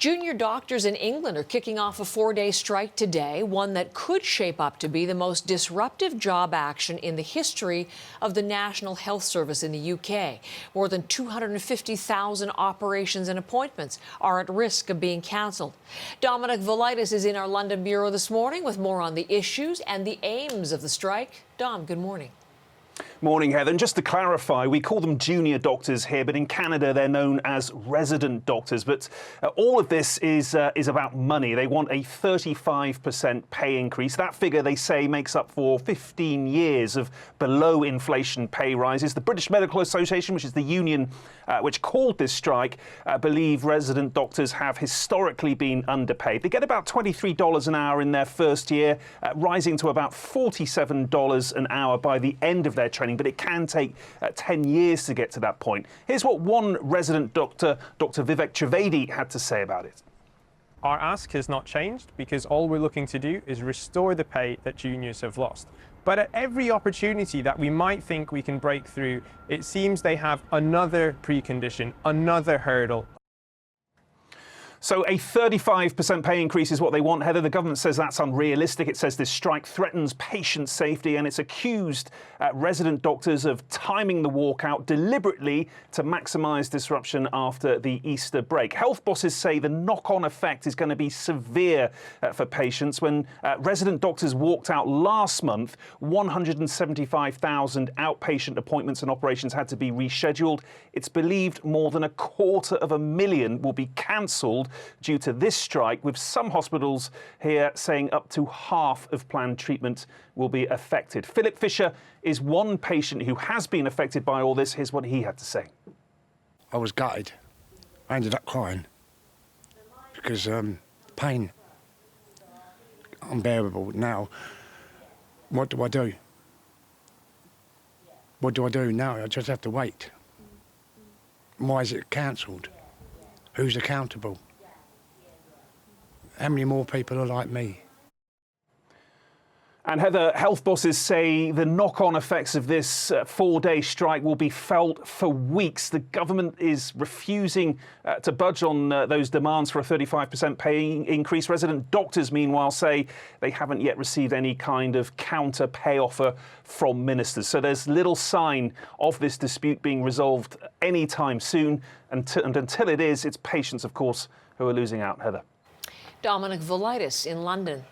Junior doctors in England are kicking off a 4-day strike today, one that could shape up to be the most disruptive job action in the history of the National Health Service in the UK. More than 250,000 operations and appointments are at risk of being cancelled. Dominic Velitis is in our London bureau this morning with more on the issues and the aims of the strike. Dom, good morning. Morning, Heather. And just to clarify, we call them junior doctors here, but in Canada they're known as resident doctors. But all of this is about money. They want a 35% pay increase. That figure, they say, makes up for 15 years of below-inflation pay rises. The British Medical Association, which is the union which called this strike, believe resident doctors have historically been underpaid. They get about $23 an hour in their first year, rising to about $47 an hour by the end of their training, but it can take 10 years to get to that point. Here's what one resident doctor, Dr. Vivek Trivedi, had to say about it. Our ask has not changed because all we're looking to do is restore the pay that juniors have lost. But at every opportunity that we might think we can break through, it seems they have another precondition, another hurdle. So a 35% pay increase is what they want, Heather. The government says that's unrealistic. It says this strike threatens patient safety, and it's accused resident doctors of timing the walkout deliberately to maximise disruption after the Easter break. Health bosses say the knock-on effect is going to be severe for patients. When resident doctors walked out last month, 175,000 outpatient appointments and operations had to be rescheduled. It's believed more than 250,000 will be cancelled due to this strike, with some hospitals here saying up to half of planned treatment will be affected. Philip Fisher is one patient who has been affected by all this. Here's what he had to say. I was gutted. I ended up crying because pain, unbearable. Now, what do I do? What do I do now? I just have to wait. Why is it cancelled? Who's accountable? How many more people are like me? And Heather, health bosses say the knock-on effects of this 4-day strike will be felt for weeks. The government is refusing to budge on those demands for a 35% pay increase. Resident doctors, meanwhile, say they haven't yet received any kind of counter pay offer from ministers. So there's little sign of this dispute being resolved anytime soon. And until it is, it's patients, of course, who are losing out, Heather. Dominic Velitis in London.